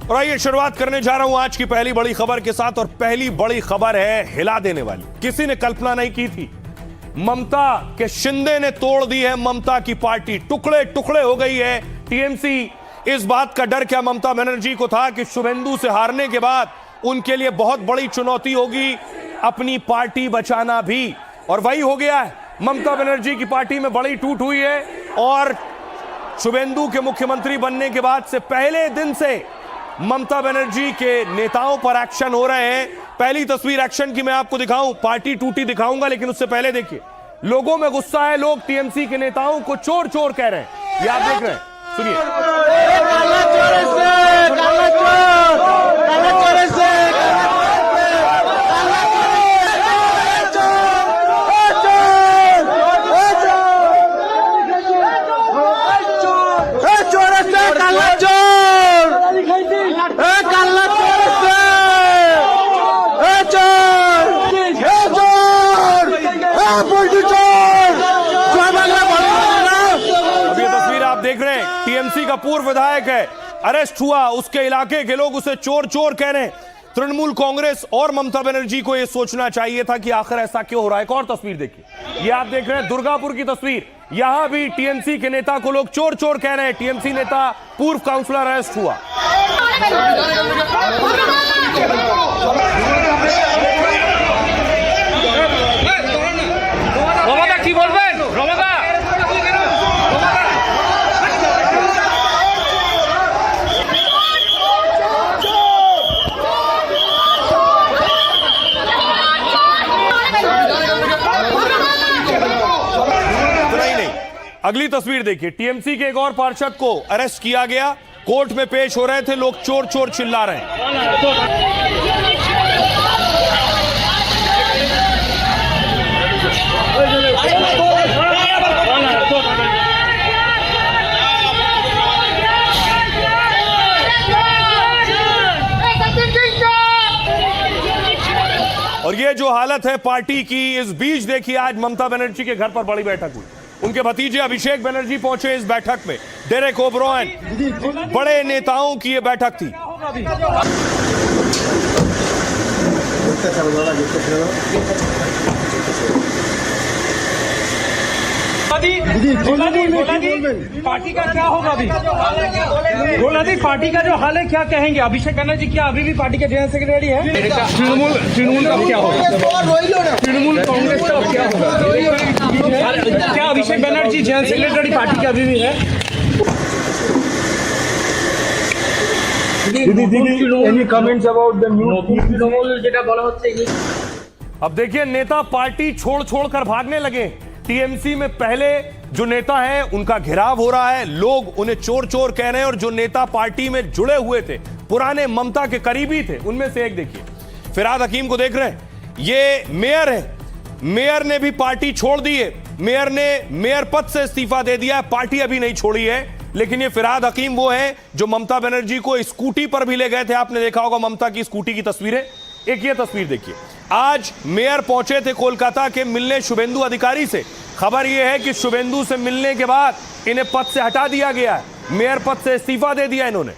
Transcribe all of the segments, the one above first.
और आइए शुरुआत करने जा रहा हूं आज की पहली बड़ी खबर के साथ। और पहली बड़ी खबर है हिला देने वाली, किसी ने कल्पना नहीं की थी। ममता के शिंदे ने तोड़ दी है ममता की पार्टी, टुकड़े टुकड़े हो गई है टीएमसी। इस बात का डर क्या ममता बनर्जी को था कि शुभेंदु से हारने के बाद उनके लिए बहुत बड़ी चुनौती होगी अपनी पार्टी बचाना भी, और वही हो गया है। ममता बनर्जी की पार्टी में बड़ी टूट हुई है और शुभेंदु के मुख्यमंत्री बनने के बाद से पहले दिन से ममता बनर्जी के नेताओं पर एक्शन हो रहे हैं। पहली तस्वीर एक्शन की मैं आपको दिखाऊं, पार्टी टूटी दिखाऊंगा, लेकिन उससे पहले देखिए लोगों में गुस्सा है। लोग टीएमसी के नेताओं को चोर चोर कह रहे हैं, ये आप देख रहे हैं, सुनिए। देख रहे हैं टीएमसी का पूर्व विधायक है, अरेस्ट हुआ, उसके इलाके के लोग उसे चोर चोर कह रहे हैं। तृणमूल कांग्रेस और ममता बनर्जी को यह सोचना चाहिए था कि आखिर ऐसा क्यों हो रहा है। एक और तस्वीर देखिए, ये आप देख रहे हैं दुर्गापुर की तस्वीर। यहां भी टीएमसी के नेता को लोग चोर चोर कह रहे हैं। टीएमसी नेता पूर्व काउंसलर अरेस्ट हुआ। अगली तस्वीर देखिए, टीएमसी के एक और पार्षद को अरेस्ट किया गया, कोर्ट में पेश हो रहे थे, लोग चोर चोर चिल्ला रहे हैं। और ये जो हालत है पार्टी की, इस बीच देखिए आज ममता बनर्जी के घर पर बड़ी बैठक हुई। उनके भतीजे अभिषेक बनर्जी पहुंचे इस बैठक में। डेरेक ओब्रायन, बड़े नेताओं की ये बैठक थी। पार्टी का क्या होगा अभी? बोला दी पार्टी का जो हाल है क्या कहेंगे? अभिषेक बनर्जी क्या अभी भी पार्टी के जनरल सेक्रेटरी है? तृणमूल का क्या होगा? तृणमूल कांग्रेस का क्या होगा? क्या Abhishek Banerjee general secretary party के अभी भी है? अब देखिए नेता पार्टी छोड़ छोड़कर भागने लगे। टीएमसी में पहले जो नेता हैं उनका घेराव हो रहा है, लोग उन्हें चोर चोर कह रहे हैं। और जो नेता पार्टी में जुड़े हुए थे, पुराने ममता के करीबी थे, उनमें से एक देखिए फिराद हकीम को देख रहे हैं, ये मेयर है। मेयर ने भी पार्टी छोड़ दी है, मेयर ने मेयर पद से इस्तीफा दे दिया है, पार्टी अभी नहीं छोड़ी है। लेकिन ये फिराद हकीम वो है जो ममता बनर्जी को स्कूटी पर भी ले गए थे। आपने देखा होगा ममता की स्कूटी की तस्वीरें। एक ये तस्वीर देखिए, आज मेयर पहुंचे थे कोलकाता के मिलने शुभेंदु अधिकारी से। खबर यह है कि शुभेंदु से मिलने के बाद इन्हें पद से हटा दिया गया है, मेयर पद से इस्तीफा दे दिया इन्होंने।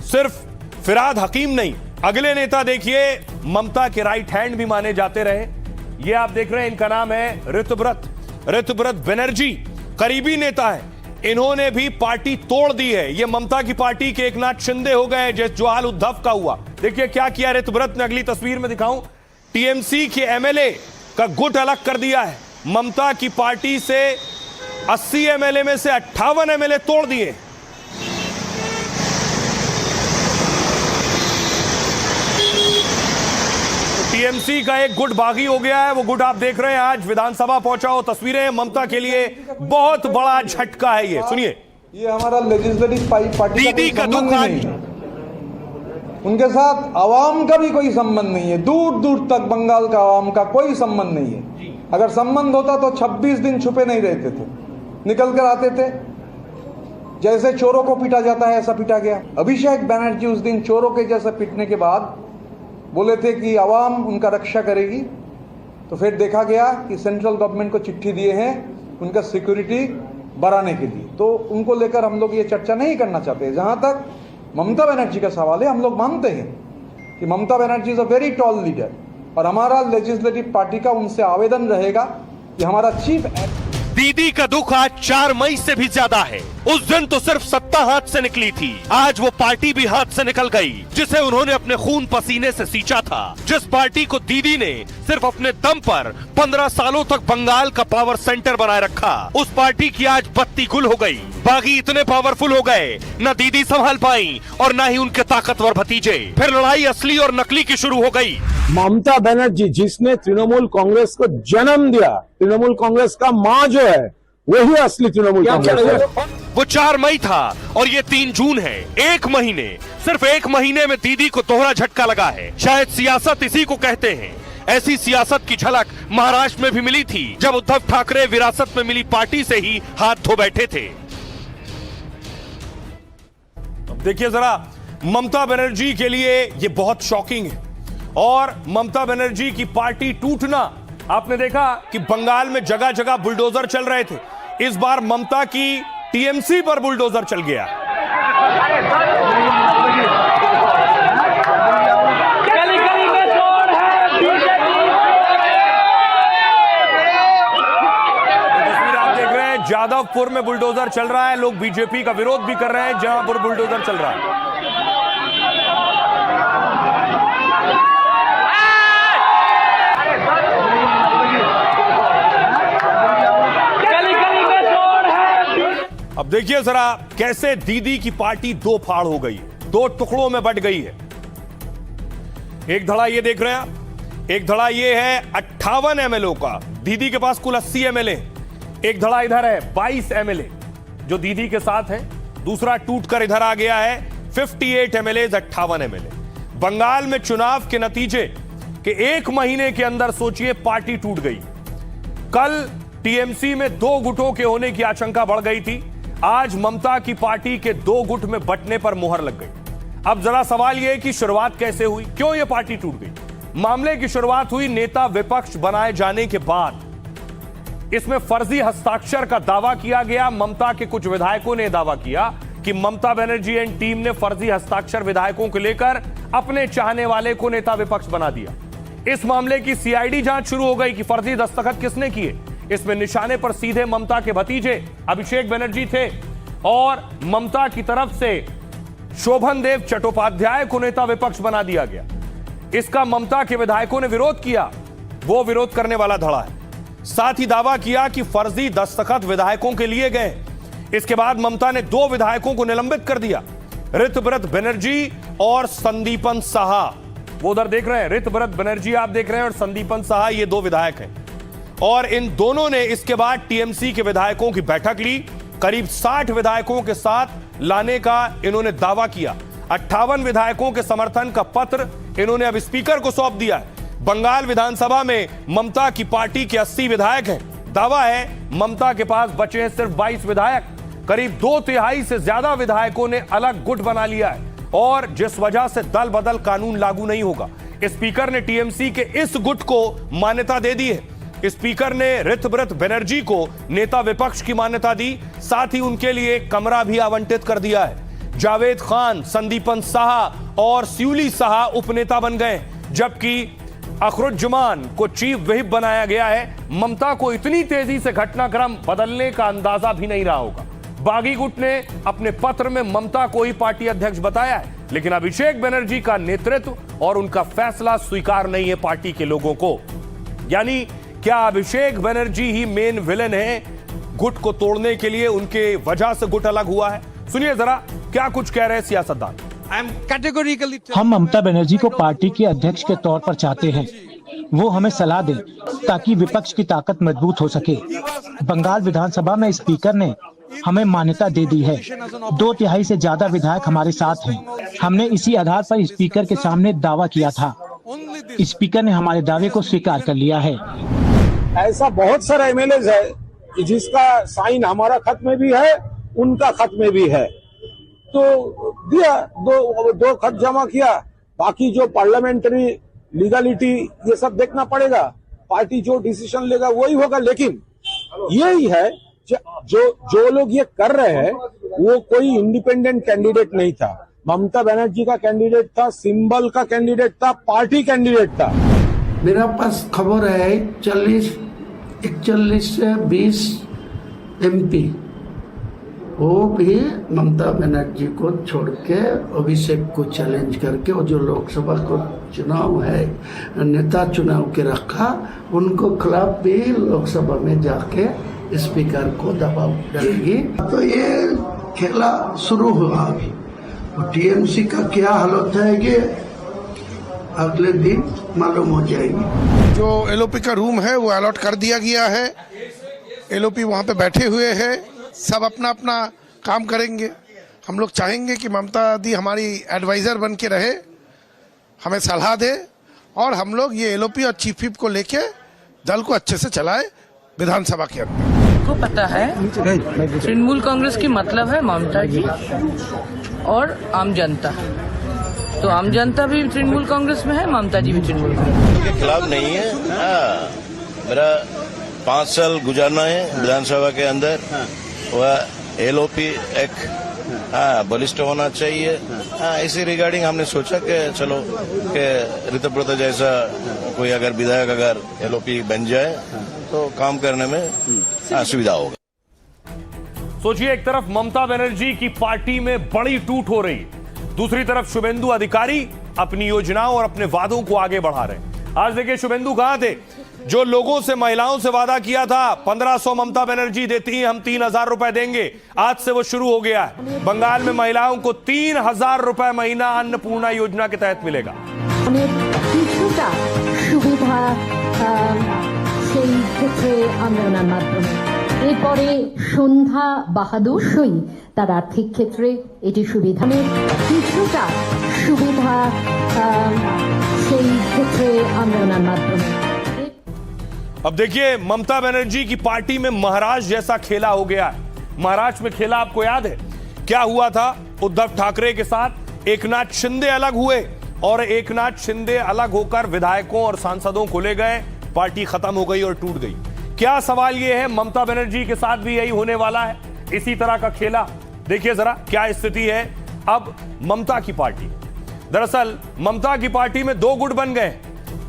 सिर्फ फिराद हकीम नहीं, अगले नेता देखिए ममता के राइट हैंड भी माने जाते रहे। ये आप देख रहे हैं, इनका नाम है ऋतुव्रत बनर्जी, करीबी नेता है। इन्होंने भी पार्टी तोड़ दी है। ये ममता की पार्टी के एकनाथ शिंदे हो गए, जो हाल उद्धव का हुआ। देखिए क्या किया ऋतुव्रत ने, अगली तस्वीर में दिखाऊं। टीएमसी के एमएलए का गुट अलग कर दिया है। ममता की पार्टी से 80 एमएलए में से 58 एमएलए तोड़ दिए। टीएमसी का एक गुट बागी हो गया है। वो गुट आप देख रहे हैं आज विधानसभा पहुंचा हो। तस्वीरें ममता के लिए बहुत बड़ा झटका है। ये सुनिए, ये हमारा लेजिस्लेटिव पार्टी दीदी का दुख आज, उनके साथ आवाम का भी कोई संबंध नहीं है। दूर दूर तक बंगाल का आवाम का कोई संबंध नहीं है। अगर संबंध होता तो 26 दिन छुपे नहीं रहते थे, निकल कर आते थे। जैसे चोरों को पीटा जाता है ऐसा पीटा गया। अभिषेक बनर्जी उस दिन चोरों के जैसे पीटने के बाद बोले थे कि आवाम उनका रक्षा करेगी, तो फिर देखा गया कि सेंट्रल गवर्नमेंट को चिट्ठी दिए हैं उनका सिक्योरिटी बढ़ाने के लिए, तो उनको लेकर हम लोग ये चर्चा नहीं करना चाहते। जहां तक ममता बनर्जी का सवाल है, हम लोग मानते हैं कि Mamata Banerjee is a very tall leader और हमारा लेजिस्लेटिव पार्टी का उनसे आवेदन रहेगा कि हमारा चीफ दीदी का दुख आज 4 मई से भी ज्यादा है। उस दिन तो सिर्फ सत्ता हाथ से निकली थी, आज वो पार्टी भी हाथ से निकल गई जिसे उन्होंने अपने खून पसीने से सींचा था। जिस पार्टी को दीदी ने सिर्फ अपने दम पर 15 सालों तक बंगाल का पावर सेंटर बनाए रखा, उस पार्टी की आज बत्ती गुल हो गई। बागी इतने पावरफुल हो गए, न दीदी संभाल पाई और न ही उनके ताकतवर भतीजे। फिर लड़ाई असली और नकली की शुरू हो गई। ममता बनर्जी जिसने तृणमूल कांग्रेस को जन्म दिया, तृणमूल कांग्रेस का माँ जो है वही असली तृणमूल कांग्रेस है। वो 4 मई था और ये 3 जून है। 1 महीने, सिर्फ 1 महीने में दीदी को दोहरा झटका लगा है। शायद सियासत इसी को कहते हैं। ऐसी सियासत की झलक महाराष्ट्र में भी मिली थी जब उद्धव ठाकरे विरासत में मिली पार्टी से ही हाथ धो बैठे थे। अब देखिए जरा, ममता बनर्जी के लिए ये बहुत शॉकिंग है और ममता बनर्जी की पार्टी टूटना, आपने देखा कि बंगाल में जगह जगह बुलडोजर चल रहे थे, इस बार ममता की टीएमसी पर बुलडोजर चल गया। तस्वीर आप देख रहे हैं, जादवपुर में बुलडोजर चल रहा है, लोग बीजेपी का विरोध भी कर रहे हैं जहां पर बुलडोजर चल रहा है। अब देखिए जरा कैसे दीदी की पार्टी दो फाड़ हो गई, 2 टुकड़ों में बट गई है। एक धड़ा ये देख रहे हैं आप, एक धड़ा ये है 58 एमएलए का, दीदी के पास कुल 80 एमएलए। एक धड़ा इधर है 22 एमएलए जो दीदी के साथ है, दूसरा टूटकर इधर आ गया है 58 एमएलए 58 एमएलए। बंगाल में चुनाव के नतीजे के 1 महीने के अंदर सोचिए पार्टी टूट गई। कल टीएमसी में 2 गुटों के होने की आशंका बढ़ गई थी, आज ममता की पार्टी के 2 गुट में बंटने पर मुहर लग गई। अब जरा सवाल यह है कि शुरुआत कैसे हुई, क्यों यह पार्टी टूट गई। मामले की शुरुआत हुई नेता विपक्ष बनाए जाने के बाद। इसमें फर्जी हस्ताक्षर का दावा किया गया। ममता के कुछ विधायकों ने दावा किया कि ममता बनर्जी एंड टीम ने फर्जी हस्ताक्षर विधायकों को लेकर अपने चाहने वाले को नेता विपक्ष बना दिया। इस मामले की सीआईडी जांच शुरू हो गई कि फर्जी दस्तखत किसने किए। इसमें निशाने पर सीधे ममता के भतीजे अभिषेक बनर्जी थे और ममता की तरफ से शोभन देव चट्टोपाध्याय को नेता विपक्ष बना दिया गया। इसका ममता के विधायकों ने विरोध किया, वो विरोध करने वाला धड़ा है। साथ ही दावा किया कि फर्जी दस्तखत विधायकों के लिए गए। इसके बाद ममता ने 2 विधायकों को निलंबित कर दिया, ऋतव्रत बनर्जी और संदीपन साहा। वो उधर देख रहे हैं, ऋतव्रत बनर्जी आप देख रहे हैं और संदीपन साहा, ये 2 विधायक हैं। और इन दोनों ने इसके बाद टीएमसी के विधायकों की बैठक ली। करीब 60 विधायकों के साथ लाने का इन्होंने दावा किया। 58 विधायकों के समर्थन का पत्र इन्होंने अब स्पीकर को सौंप दिया है। बंगाल विधानसभा में ममता की पार्टी के 80 विधायक हैं। दावा है ममता के पास बचे हैं सिर्फ 22 विधायक। करीब 2/3 से ज्यादा विधायकों ने अलग गुट बना लिया है और जिस वजह से दल बदल कानून लागू नहीं होगा। स्पीकर ने टीएमसी के इस गुट को मान्यता दे दी है। स्पीकर ने ऋतव्रत बनर्जी को नेता विपक्ष की मान्यता दी, साथ ही उनके लिए कमरा भी आवंटित कर दिया है। जावेद खान, संदीपन साहा और सिउली साहा उपनेता बन गए, जबकि अखरुज्जमान को चीफ व्हिप बनाया गया है। ममता को इतनी तेजी से घटनाक्रम बदलने का अंदाजा भी नहीं रहा होगा। बागी गुट ने अपने पत्र में ममता को ही पार्टी अध्यक्ष बताया है, लेकिन अभिषेक बनर्जी का नेतृत्व और उनका फैसला स्वीकार नहीं है पार्टी के लोगों को। यानी क्या अभिषेक बनर्जी ही मेन विलेन है गुट को तोड़ने के लिए, उनके वजह से गुट अलग हुआ है? सुनिए जरा क्या कुछ कह रहे हैं सियासतदान। हम ममता बनर्जी को पार्टी के अध्यक्ष के तौर पर चाहते हैं, वो हमें सलाह दें ताकि विपक्ष की ताकत मजबूत हो सके। बंगाल विधानसभा में स्पीकर ने हमें मान्यता दे दी है। 2/3 से ज्यादा विधायक हमारे साथ हैं। हमने इसी आधार पर स्पीकर के सामने दावा किया था। स्पीकर ने हमारे दावे को स्वीकार कर लिया है। ऐसा बहुत सारा एमएलए है कि जिसका साइन हमारा खत में भी है, उनका खत में भी है, तो दिया, दो खत जमा किया। बाकी जो पार्लियामेंट्री लीगलिटी ये सब देखना पड़ेगा पार्टी जो डिसीजन लेगा वही होगा। लेकिन यही है जो लोग ये कर रहे हैं वो कोई इंडिपेंडेंट कैंडिडेट नहीं था। ममता बनर्जी का कैंडिडेट था, सिंबल का कैंडिडेट था, पार्टी कैंडिडेट था। मेरा पास खबर है 41 से 20 MP वो भी ममता बनर्जी को छोड़ के अभिषेक को चैलेंज करके और जो लोकसभा को चुनाव है नेता चुनाव के रखा उनको खिलाफ भी लोकसभा में जाके स्पीकर को दबाव डालेगी। तो ये खेला शुरू हुआ अभी। टीएमसी का क्या हालत है ये अगले दिन मालूम हो जाएगी। जो एलओपी का रूम है वो अलॉट कर दिया गया है। एलओपी वहाँ पे बैठे हुए हैं, सब अपना अपना काम करेंगे। हम लोग चाहेंगे कि ममता दी हमारी एडवाइजर बन के रहे, हमें सलाह दे और हम लोग ये एलओपी और चीफ व्हिप को लेके दल को अच्छे से चलाए विधानसभा के अंदर। को पता है तृणमूल कांग्रेस की मतलब है ममता जी और आम जनता। तो आम जनता भी तृणमूल कांग्रेस में है, ममता जी भी तृणमूल कांग्रेस के खिलाफ नहीं है। मेरा 5 साल गुजारना है विधानसभा के अंदर। वह एलओपी एक बलिष्ठ होना चाहिए। इसी रिगार्डिंग हमने सोचा कि चलो कि ऋतुव्रत जैसा कोई अगर विधायक अगर एलओपी बन जाए तो काम करने में सुविधा होगा। सोचिए, एक तरफ ममता बनर्जी की पार्टी में बड़ी टूट हो रही, दूसरी तरफ शुभेंदु अधिकारी अपनी योजनाओं और अपने वादों को आगे बढ़ा रहे। आज देखिए शुभेंदु कहां थे, जो लोगों से महिलाओं से वादा किया था 1500 ममता बनर्जी देती हैं, हम 3000 रुपए देंगे, आज से वो शुरू हो गया है। बंगाल में महिलाओं को 3000 रुपए महीना अन्नपूर्णा योजना के तहत मिलेगा। এরপরে সন্ধ্যা বাহাদুর সই তার আর্থিক ক্ষেত্রে এটি সুবিধা কিছুটা সুবিধা সেই ক্ষেত্রে আমরা ওনার মাধ্যমে। अब देखिए ममता बनर्जी की पार्टी में महाराज जैसा खेला हो गया है। महाराष्ट्र में खेला आपको याद है क्या हुआ था? उद्धव ठाकरे के साथ एकनाथ शिंदे अलग हुए और एकनाथ शिंदे अलग होकर विधायकों और सांसदों को ले गए, पार्टी खत्म हो गई और टूट गई। क्या सवाल यह है, ममता बनर्जी के साथ भी यही होने वाला है, इसी तरह का खेला? देखिए जरा क्या स्थिति है अब ममता की पार्टी। दरअसल ममता की पार्टी में 2 गुट बन गए।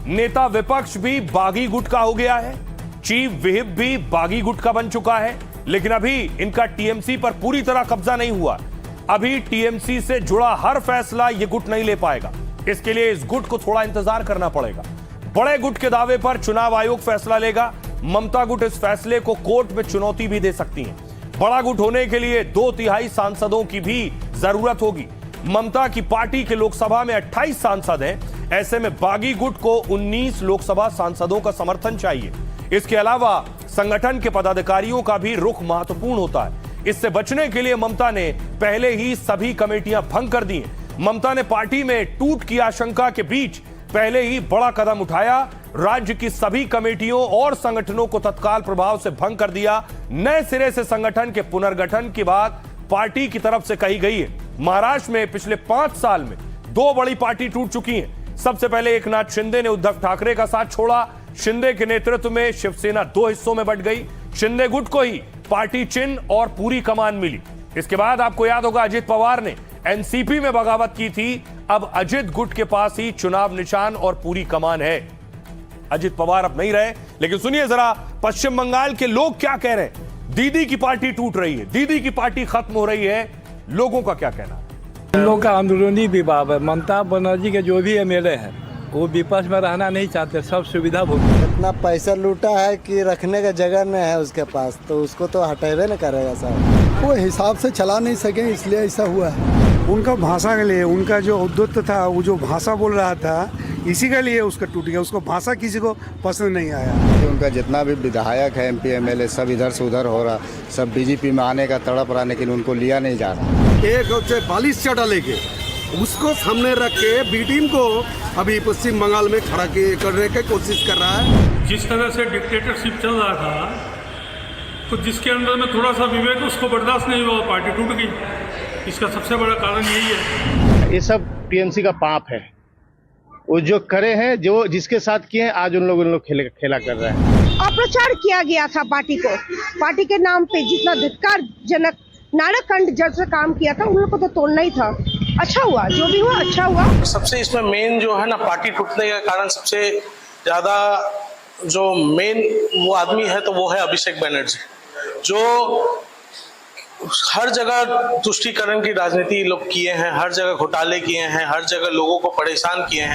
नेता विपक्ष भी बागी गुट का हो गया है, चीफ व्हिप भी बागी गुट का बन चुका है। लेकिन अभी इनका टीएमसी पर पूरी तरह कब्जा नहीं हुआ। अभी टीएमसी से जुड़ा हर फैसला ये गुट नहीं ले पाएगा। इसके लिए इस गुट को थोड़ा इंतजार करना पड़ेगा। बड़े गुट के दावे पर चुनाव आयोग फैसला लेगा। ममता गुट इस फैसले को कोर्ट में चुनौती भी दे सकती है। बड़ा गुट होने के लिए 2/3 सांसदों की भी जरूरत होगी। ममता की पार्टी के लोकसभा में 28 सांसद हैं, ऐसे में बागी गुट को 19 लोकसभा सांसदों का समर्थन चाहिए। इसके अलावा संगठन के पदाधिकारियों का भी रुख महत्वपूर्ण होता है। इससे बचने के लिए ममता ने पहले ही सभी कमेटियां भंग कर दी हैं। ममता ने पार्टी में टूट की आशंका के बीच पहले ही बड़ा कदम उठाया। राज्य की सभी कमेटियों और संगठनों को तत्काल प्रभाव से भंग कर दिया। नए सिरे से संगठन के पुनर्गठन की बात पार्टी की तरफ से कही गई है। महाराष्ट्र में पिछले 5 साल में 2 बड़ी पार्टी टूट चुकी हैं। सबसे पहले एकनाथ शिंदे ने उद्धव ठाकरे का साथ छोड़ा। शिंदे के नेतृत्व में शिवसेना 2 हिस्सों में बंट गई। शिंदे गुट को ही पार्टी चिन्ह और पूरी कमान मिली। इसके बाद आपको याद होगा अजित पवार ने एनसीपी में बगावत की थी। अब अजित गुट के पास ही चुनाव निशान और पूरी कमान है। अजित पवार अब नहीं रहे, लेकिन सुनिए जरा पश्चिम बंगाल के लोग क्या कह रहे हैं। दीदी की पार्टी टूट रही है, दीदी की पार्टी खत्म हो रही है, लोगों का क्या कहना है? इन लोगों का अंदरूनी विवाद है। ममता बनर्जी के जो भी एमएलए हैं वो विपक्ष में रहना नहीं चाहते, सब सुविधा भोग। इतना पैसा लूटा है कि रखने का जगह नहीं है उसके पास, तो उसको तो हटेबे न करेगा साहब। वो हिसाब से चला नहीं सके इसलिए ऐसा हुआ है। उनका भाषा के लिए, उनका जो उद्युक्त था, वो जो भाषा बोल रहा था, इसी के लिए उसका टूट गया। उसको भाषा किसी को पसंद नहीं आया। उनका जितना भी विधायक है, MP MLA सब इधर से उधर हो रहा, सब बीजेपी में आने का तड़प रहा, लेकिन उनको लिया नहीं जा रहा। एक बालिश चाटा लेके उसको सामने रख के बी टीम को अभी पश्चिम बंगाल में खड़ा करने की कोशिश कर रहा है। जिस तरह से डिक्टेटरशिप चल रहा था, तो जिसके अंदर में थोड़ा सा विवेक उसको बर्दाश्त नहीं हुआ, पार्टी टूट गई। इसका सबसे बड़ा कारण यही है। ये सब टीएमसी का पाप है। वो जो करे हैं, जो जिसके साथ किए हैं, आज उन लोग खेला कर रहे हैं। अपप्रचार किया गया था पार्टी को, पार्टी के नाम पे जितना धिक्कारजनक नारकंड जैसा काम किया था, उन लोग को तो तोड़ना ही था। अच्छा हुआ, जो भी हुआ अच्छा हुआ। सबसे इसमें मेन जो है ना, पार्टी टूटने के कारण सबसे ज्यादा जो मेन वो आदमी है तो वो है अभिषेक बनर्जी, जो हर जगह तुष्टीकरण की राजनीति लोग किए हैं, हर जगह घोटाले किए हैं, हर जगह लोगों को परेशान किए हैं।